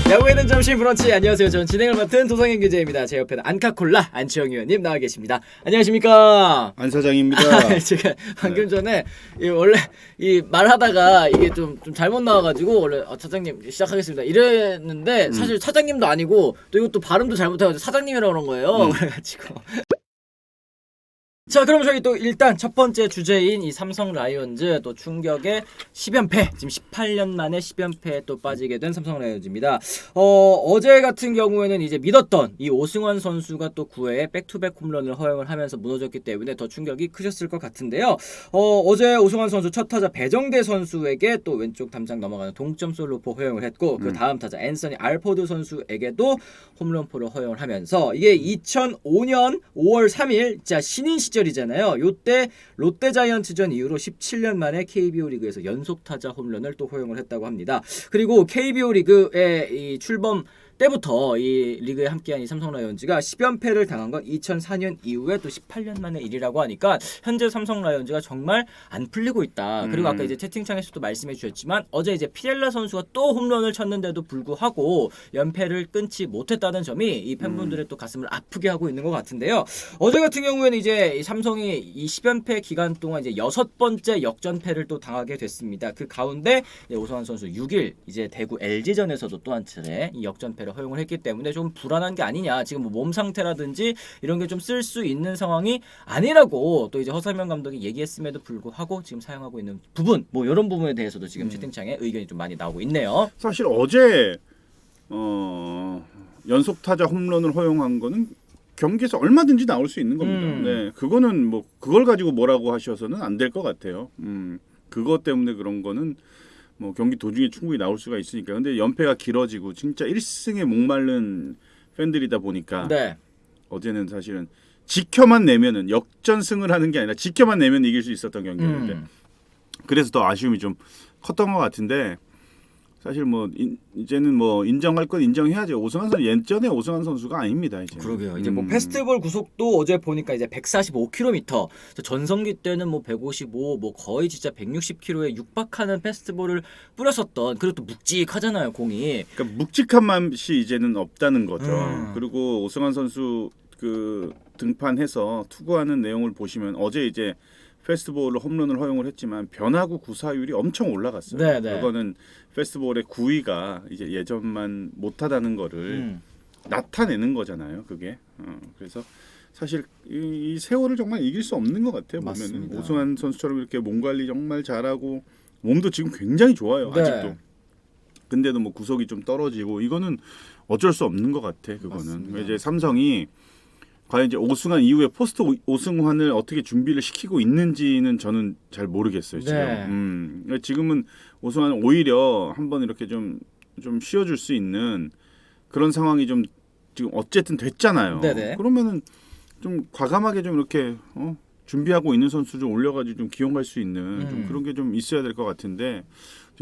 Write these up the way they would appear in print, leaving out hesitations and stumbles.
야구에는 점심 브런치. 안녕하세요. 저는 진행을 맡은 도성현 기자입니다. 제 옆에는 안카콜라 안치영 의원님 나와 계십니다. 안녕하십니까? 안 사장입니다. 제가 방금 전에 원래 이 말하다가 이게 좀 잘못 나와가지고 원래 차장님 시작하겠습니다 이랬는데 사실 차장님도 아니고 또 이것도 발음도 잘못해가지고 사장님이라고 그런 거예요. 그래가지고 자, 그럼 저희 또 일단 첫 번째 주제인 이 삼성 라이온즈 또 충격의 10연패, 지금 18년 만에 10연패에 또 빠지게 된 삼성 라이온즈입니다. 어제 같은 경우에는 이제 믿었던 이 오승환 선수가 또 9회에 백투백 홈런을 허용을 하면서 무너졌기 때문에 더 충격이 크셨을 것 같은데요. 어제 오승환 선수 첫 타자 배정대 선수에게 또 왼쪽 담장 넘어가는 동점 솔로포 허용을 했고 그 다음 타자 앤서니 알포드 선수에게도 홈런포를 허용을 하면서 이게 2005년 5월 3일 진짜 신인 시절이잖아요. 요때 롯데자이언츠전 이후로 17년 만에 KBO 리그에서 연속 타자 홈런을 또 허용을 했다고 합니다. 그리고 KBO 리그의 이 출범 때부터 이 리그에 함께한 이 삼성 라이온즈가 10연패를 당한 건 2004년 이후에 또 18년 만의 일이라고 하니까 현재 삼성 라이온즈가 정말 안 풀리고 있다. 그리고 아까 이제 채팅창에서도 말씀해 주셨지만 어제 이제 피렐라 선수가 또 홈런을 쳤는데도 불구하고 연패를 끊지 못했다는 점이 이 팬분들의 또 가슴을 아프게 하고 있는 것 같은데요. 어제 같은 경우에는 이제 이 삼성이 이 10연패 기간 동안 이제 6번째 역전패를 또 당하게 됐습니다. 그 가운데 오승환 선수 6일 이제 대구 LG전에서도 또 한 차례 이 역전패를 허용을 했기 때문에 좀 불안한 게 아니냐. 지금 뭐 몸 상태라든지 이런 게 좀 쓸 수 있는 상황이 아니라고 또 이제 허삼영 감독이 얘기했음에도 불구하고 지금 사용하고 있는 부분 뭐 이런 부분에 대해서도 지금 채팅창에 의견이 좀 많이 나오고 있네요. 사실 어제 연속 타자 홈런을 허용한 거는 경기에서 얼마든지 나올 수 있는 겁니다. 네, 그거는 뭐 그걸 가지고 뭐라고 하셔서는 안 될 것 같아요. 그것 때문에 그런 거는 뭐 경기 도중에 충분히 나올 수가 있으니까. 근데 연패가 길어지고 진짜 1승에 목마른 팬들이다 보니까 네. 어제는 사실은 지켜만 내면은 역전승을 하는 게 아니라 지켜만 내면 이길 수 있었던 경기였는데 그래서 더 아쉬움이 좀 컸던 것 같은데 사실 뭐 이제는 뭐 인정할 건 인정해야죠. 오승환 선수 예전에 오승환 선수가 아닙니다. 이제. 그러게요. 이제 뭐 페스티벌 구속도 어제 보니까 이제 145km. 전성기 때는 뭐 155, 뭐 거의 진짜 160km에 육박하는 페스티벌을 뿌렸었던. 그리고 또 묵직하잖아요, 공이. 그러니까 묵직한 맛이 이제는 없다는 거죠. 그리고 오승환 선수 그 등판해서 투구하는 내용을 보시면 어제 이제 페스티벌로 홈런을 허용을 했지만 변화구 구사율이 엄청 올라갔어요. 네네. 그거는 페스티벌의 구위가 이제 예전만 못하다는 거를 나타내는 거잖아요. 그게. 그래서 사실 이 세월을 정말 이길 수 없는 것 같아요. 맞습니다. 보면은 오승환 선수처럼 이렇게 몸 관리 정말 잘하고 몸도 지금 굉장히 좋아요. 네. 아직도. 근데도 뭐 구속이 좀 떨어지고 이거는 어쩔 수 없는 것 같아. 그거는. 맞습니다. 이제 삼성이 과연 이제 오승환 이후에 포스트 오승환을 어떻게 준비를 시키고 있는지는 저는 잘 모르겠어요. 지금. 네. 지금은 오승환 오히려 한번 이렇게 좀 쉬어줄 수 있는 그런 상황이 좀 지금 어쨌든 됐잖아요. 네네. 그러면은 좀 과감하게 좀 이렇게 준비하고 있는 선수 좀 올려가지고 좀 기용할 수 있는 좀 그런 게 좀 있어야 될 것 같은데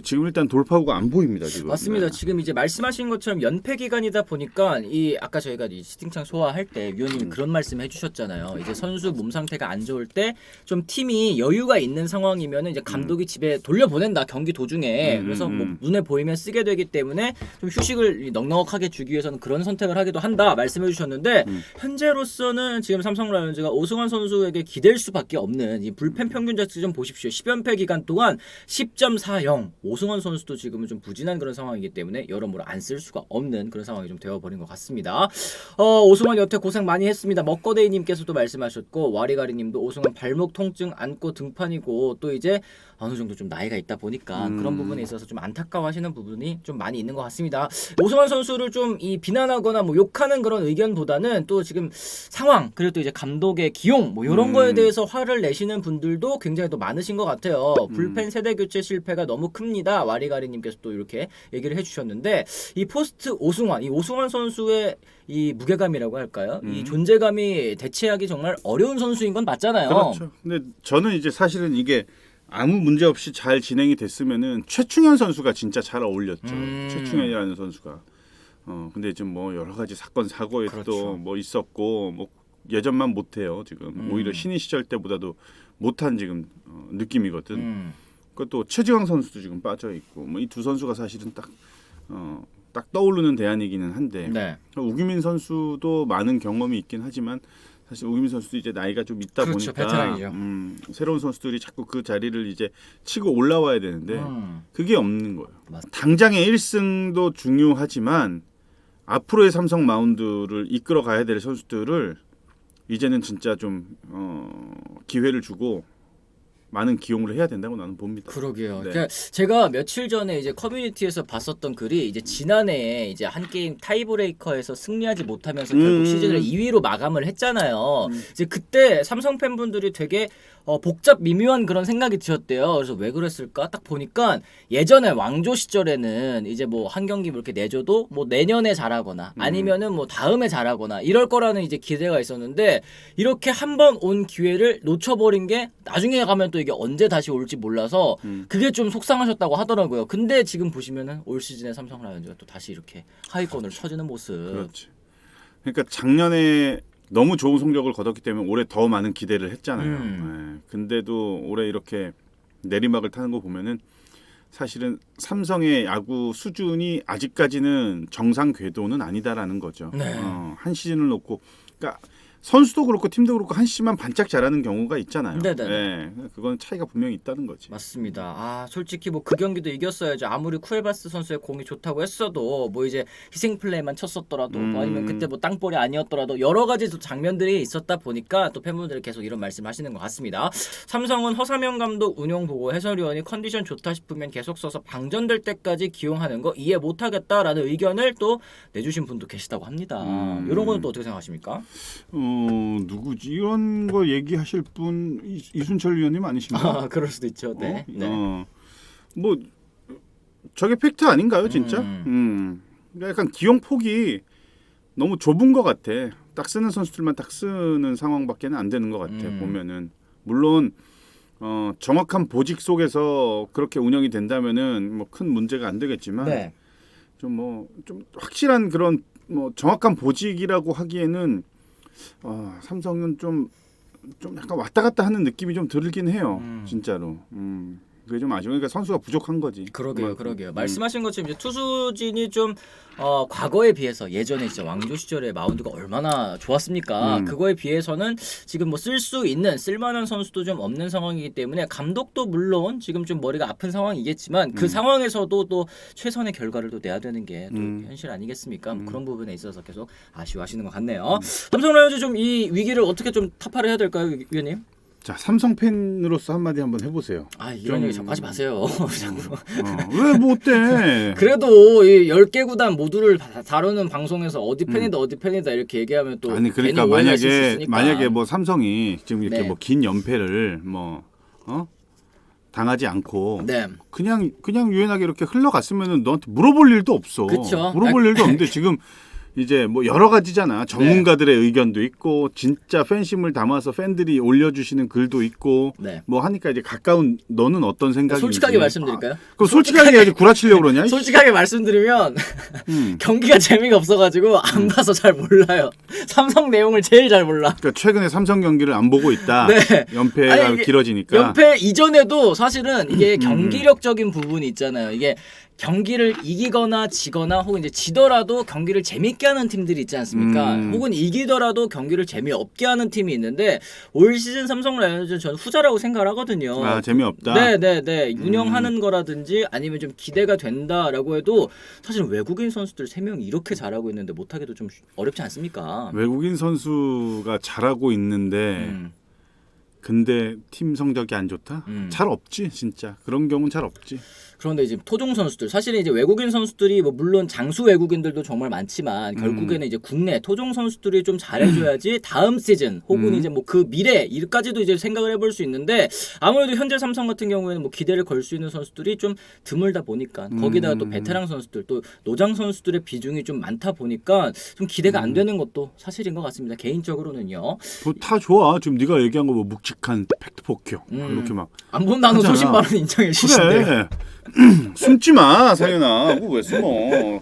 지금 일단 돌파구가 안 보입니다. 지금. 맞습니다. 네. 지금 이제 말씀하신 것처럼 연패 기간이다 보니까 이 아까 저희가 이 채팅창 소화할 때 위원님이 그런 말씀 해주셨잖아요. 이제 선수 몸 상태가 안 좋을 때 좀 팀이 여유가 있는 상황이면 이제 감독이 집에 돌려보낸다 경기 도중에. 그래서 뭐 눈에 보이면 쓰게 되기 때문에 좀 휴식을 넉넉하게 주기 위해서는 그런 선택을 하기도 한다 말씀해주셨는데 현재로서는 지금 삼성 라이온즈가 오승환 선수에게 기댈 수밖에 없는 이 불펜 평균 자책 좀 보십시오. 10연패 기간 동안 10.40. 오승환 선수도 지금은 좀 부진한 그런 상황이기 때문에 여러모로 안 쓸 수가 없는 그런 상황이 좀 되어버린 것 같습니다. 오승환 여태 고생 많이 했습니다. 먹거데이님께서도 말씀하셨고 와리가리님도 오승환 발목 통증 안고 등판이고 또 이제 어느 정도 좀 나이가 있다 보니까 그런 부분에 있어서 좀 안타까워하시는 부분이 좀 많이 있는 것 같습니다. 오승환 선수를 좀 이 비난하거나 뭐 욕하는 그런 의견보다는 또 지금 상황 그리고 또 이제 감독의 기용 뭐 이런 거에 대해서 화를 내시는 분들도 굉장히 또 많으신 것 같아요. 불펜 세대 교체 실패가 너무 큽니다. 와리가리님께서 또 이렇게 얘기를 해주셨는데 이 포스트 오승환 이 오승환 선수의 이 무게감이라고 할까요? 이 존재감이 대체하기 정말 어려운 선수인 건 맞잖아요. 그렇죠. 근데 저는 이제 사실은 이게 아무 문제 없이 잘 진행이 됐으면은 최충현 선수가 진짜 잘 어울렸죠. 최충현이라는 선수가. 근데 지금 뭐 여러 가지 사건 사고에 그렇죠. 또 뭐 있었고 뭐 예전만 못해요 지금. 오히려 신인 시절 때보다도 못한 지금 느낌이거든. 그것도 최지광 선수도 지금 빠져 있고 뭐 이 두 선수가 사실은 딱 딱 떠오르는 대안이기는 한데 네. 우규민 선수도 많은 경험이 있긴 하지만 사실 우규민 선수도 이제 나이가 좀 있다 그렇죠, 보니까 베테랑이죠. 새로운 선수들이 자꾸 그 자리를 이제 치고 올라와야 되는데 그게 없는 거예요. 맞습니다. 당장의 1승도 중요하지만 앞으로의 삼성 마운드를 이끌어 가야 될 선수들을 이제는 진짜 좀 기회를 주고 많은 기용을 해야 된다고 나는 봅니다. 그러게요. 네. 그러니까 제가 며칠 전에 이제 커뮤니티에서 봤었던 글이 이제 지난해에 이제 한 게임 타이브레이커에서 승리하지 못하면서 결국 시즌을 2위로 마감을 했잖아요. 이제 그때 삼성 팬분들이 되게 복잡 미묘한 그런 생각이 드셨대요. 그래서 왜 그랬을까? 딱 보니까 예전에 왕조 시절에는 이제 뭐 한 경기 뭐 이렇게 내줘도 뭐 내년에 잘하거나 아니면은 뭐 다음에 잘하거나 이럴 거라는 이제 기대가 있었는데 이렇게 한 번 온 기회를 놓쳐버린 게 나중에 가면 또 이게 언제 다시 올지 몰라서 그게 좀 속상하셨다고 하더라고요. 근데 지금 보시면은 올 시즌에 삼성 라이온즈가 또 다시 이렇게 하위권을 쳐주는 모습. 그렇지. 그러니까 작년에 너무 좋은 성적을 거뒀기 때문에 올해 더 많은 기대를 했잖아요. 네. 근데도 올해 이렇게 내리막을 타는 거 보면은 사실은 삼성의 야구 수준이 아직까지는 정상 궤도는 아니다라는 거죠. 네. 한 시즌을 놓고, 그러니까 선수도 그렇고 팀도 그렇고 한 시즌만 반짝 잘하는 경우가 있잖아요. 네네. 네. 그건 차이가 분명히 있다는 거지. 맞습니다. 아 솔직히 뭐 그 경기도 이겼어야죠. 아무리 쿠에바스 선수의 공이 좋다고 했어도 뭐 이제 희생 플레이만 쳤었더라도 뭐 아니면 그때 뭐 땅볼이 아니었더라도 여러 가지 또 장면들이 있었다 보니까 또 팬분들이 계속 이런 말씀하시는 것 같습니다. 삼성은 허삼영 감독 운영 보고 해설위원이 컨디션 좋다 싶으면 계속 써서 방전될 때까지 기용하는 거 이해 못하겠다라는 의견을 또 내주신 분도 계시다고 합니다. 이런 거는 또 어떻게 생각하십니까? 누구지? 이런 거 얘기하실 분 이순철 위원님 아니신가? 아, 그럴 수도 있죠. 네. 네. 뭐 저게 팩트 아닌가요, 진짜? 그러니까 약간 기용 폭이 너무 좁은 것 같아. 딱 쓰는 선수들만 딱 쓰는 상황밖에는 안 되는 것 같아. 보면은 물론 정확한 보직 속에서 그렇게 운영이 된다면은 뭐 큰 문제가 안 되겠지만 네. 좀 확실한 그런 뭐 정확한 보직이라고 하기에는 삼성은 좀 약간 왔다 갔다 하는 느낌이 좀 들긴 해요. 진짜로. 그게 좀 아쉬워. 그러니까 선수가 부족한 거지. 그러게요, 그러게요. 말씀하신 것처럼 이제 투수진이 좀 과거에 비해서 예전에 진짜 왕조 시절에 마운드가 얼마나 좋았습니까? 그거에 비해서는 지금 뭐 쓸 수 있는 쓸만한 선수도 좀 없는 상황이기 때문에 감독도 물론 지금 좀 머리가 아픈 상황이겠지만 그 상황에서도 또 최선의 결과를 또 내야 되는 게 또 현실 아니겠습니까? 뭐 그런 부분에 있어서 계속 아쉬워하시는 것 같네요. 삼성 라이온즈 좀 이 위기를 어떻게 좀 타파를 해야 될까요, 위원님? 자, 삼성 팬으로서 한마디 한번 해보세요. 아 이런 얘기 자꾸 하지 마세요. 왜 뭐 어때? 그래도 이 10개 구단 모두를 다루는 방송에서 어디 팬이다 어디 팬이다 이렇게 얘기하면 또 아니 그러니까 괜히 오해할 수 있으니까. 만약에 뭐 삼성이 지금 이렇게 네. 뭐 긴 연패를 뭐 당하지 않고 네. 그냥 유연하게 이렇게 흘러갔으면은 너한테 물어볼 일도 없어. 그쵸. 물어볼 일도 없는데 지금 이제 뭐 여러 가지잖아. 전문가들의 의견도 있고 진짜 팬심을 담아서 팬들이 올려주시는 글도 있고 네. 뭐 하니까 이제 가까운 너는 어떤 생각인지 솔직하게 말씀드릴까요? 그럼 솔직하게 해야지 구라치려고 그러냐? 솔직하게 말씀드리면 경기가 재미가 없어가지고 안 봐서 잘 몰라요. 삼성 내용을 제일 잘 몰라. 그러니까 최근에 삼성 경기를 안 보고 있다. 네. 연패가 아니, 이게 길어지니까. 연패 이전에도 사실은 이게 경기력적인 부분이 있잖아요. 이게 경기를 이기거나 지거나 혹은 이제 지더라도 경기를 재밌게 하는 팀들이 있지 않습니까? 혹은 이기더라도 경기를 재미없게 하는 팀이 있는데 올 시즌 삼성 라이온즈는 저는 후자라고 생각을 하거든요. 아 재미없다. 네네네. 운영하는 거라든지 아니면 좀 기대가 된다라고 해도 사실 외국인 선수들 3명이 이렇게 잘하고 있는데 못하기도 좀 어렵지 않습니까? 외국인 선수가 잘하고 있는데 근데 팀 성적이 안 좋다? 잘 없지 진짜. 그런 경우는 잘 없지. 그런데 이제 토종 선수들 사실은 이제 외국인 선수들이 뭐 물론 장수 외국인들도 정말 많지만 결국에는 이제 국내 토종 선수들이 좀 잘해줘야지 다음 시즌 혹은 이제 뭐 그 미래 일까지도 이제 생각을 해볼 수 있는데 아무래도 현재 삼성 같은 경우에는 뭐 기대를 걸 수 있는 선수들이 좀 드물다 보니까 거기다가 또 베테랑 선수들 또 노장 선수들의 비중이 좀 많다 보니까 좀 기대가 안 되는 것도 사실인 것 같습니다. 개인적으로는요. 뭐 다 좋아. 지금 네가 얘기한 거 뭐 묵직한 팩트 폭격 이렇게 막. 안 본다는 하잖아. 소신발언 인정해 주시는데. 그래. 숨지 마, 상현아. 그거 왜 숨어?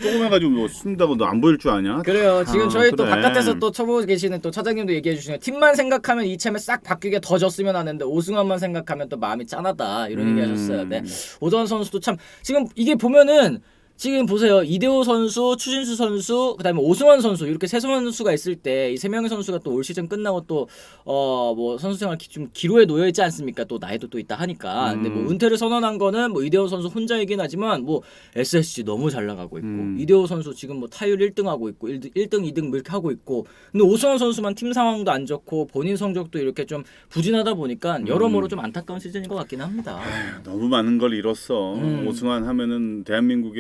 조금 해가지고 뭐 숨다고 너 안 보일 줄 아냐? 그래요. 지금 저희 또 그래. 바깥에서 또 쳐보고 계시는 또 차장님도 얘기해 주시네요. 팀만 생각하면 이참에 싹 바뀌게 더 졌으면 하는데 오승환만 생각하면 또 마음이 짠하다 이런 얘기하셨어요. 네. 오전 선수도 참 지금 이게 보면은 지금 보세요. 이대호 선수, 추신수 선수, 그다음에 오승환 선수 이렇게 세 선수가 있을 때 이 세 명의 선수가 또 올 시즌 끝나고 또 뭐 선수 생활 좀 기로에 놓여 있지 않습니까? 또 나이도 또 있다 하니까. 근데 뭐 은퇴를 선언한 거는 뭐 이대호 선수 혼자이긴 하지만 뭐 SSG 너무 잘 나가고 있고 이대호 선수 지금 뭐 타율 1등 하고 있고 1등, 2등 뭐 이렇게 하고 있고. 근데 오승환 선수만 팀 상황도 안 좋고 본인 성적도 이렇게 좀 부진하다 보니까 여러모로 좀 안타까운 시즌인 것 같긴 합니다. 너무 많은 걸 잃었어. 오승환 하면은 대한민국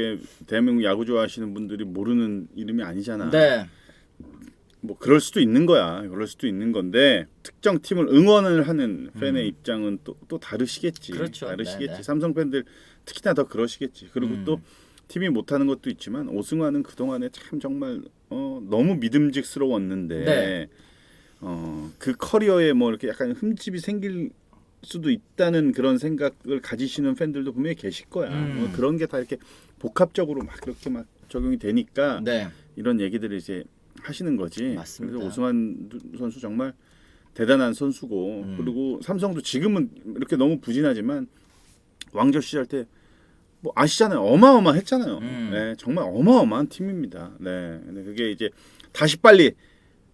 야구 좋아하시는 분들이 모르는 이름이 아니잖아. 네. 뭐 그럴 수도 있는 거야. 그럴 수도 있는 건데 특정 팀을 응원을 하는 팬의 입장은 또 다르시겠지. 그렇죠. 다르시겠지. 네네. 삼성 팬들 특히나 더 그러시겠지. 그리고 또 팀이 못하는 것도 있지만 오승환은 그동안에 참 정말 너무 믿음직스러웠는데 네. 그 커리어에 뭐 이렇게 약간 흠집이 생길 수도 있다는 그런 생각을 가지시는 팬들도 분명히 계실 거야. 뭐 그런 게 다 이렇게 복합적으로 막 이렇게 막 적용이 되니까 네. 이런 얘기들을 이제 하시는 거지. 맞습니다. 그래서 오승환 선수 정말 대단한 선수고 그리고 삼성도 지금은 이렇게 너무 부진하지만 왕조 시절 때 뭐 아시잖아요. 어마어마했잖아요. 네, 정말 어마어마한 팀입니다. 네, 근데 그게 이제 다시 빨리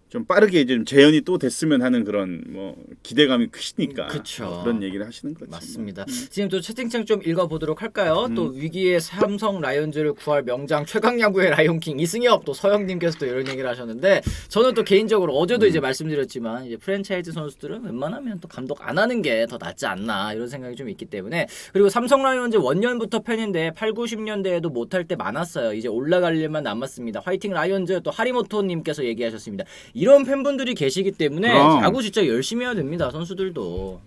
좀 빠르게 이제 좀 재현이 또 됐으면 하는 그런 뭐 기대감이 크시니까 그쵸. 그런 얘기를 하시는 거지. 맞습니다. 지금 또 채팅창 좀 읽어보도록 할까요? 또 위기의 삼성 라이온즈를 구할 명장 최강야구의 라이온킹 이승엽 또 서영님께서 또 이런 얘기를 하셨는데 저는 또 개인적으로 어제도 이제 말씀드렸지만 이제 프랜차이즈 선수들은 웬만하면 또 감독 안 하는 게 더 낫지 않나 이런 생각이 좀 있기 때문에 그리고 삼성 라이온즈 원년부터 팬인데 8, 90년대에도 못할 때 많았어요. 이제 올라갈 일만 남았습니다. 화이팅 라이온즈 또 하리모토님께서 얘기하셨습니다. 이런 팬분들이 계시기 때문에 그럼. 야구 진짜 열심히 해야 됩니다. 선수들도.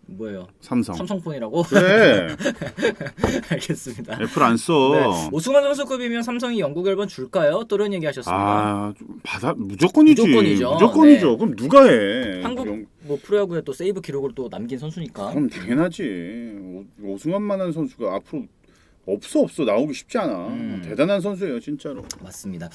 뭐예요? 삼성폰이라고? 그래. 알겠습니다. 애플 안 써. 네. 오승환 선수급이면 삼성이 영국 앨범 줄까요? 또 이런 얘기 하셨습니다. 좀 무조건이지. 무조건이죠. 무조건이죠. 네. 그럼 누가 해? 한국 뭐 프로야구에 또 세이브 기록을 또 남긴 선수니까. 그럼 당연하지. 오승환만한 선수가 앞으로 없어 나오기 쉽지 않아. 대단한 선수예요 진짜로. 맞습니다.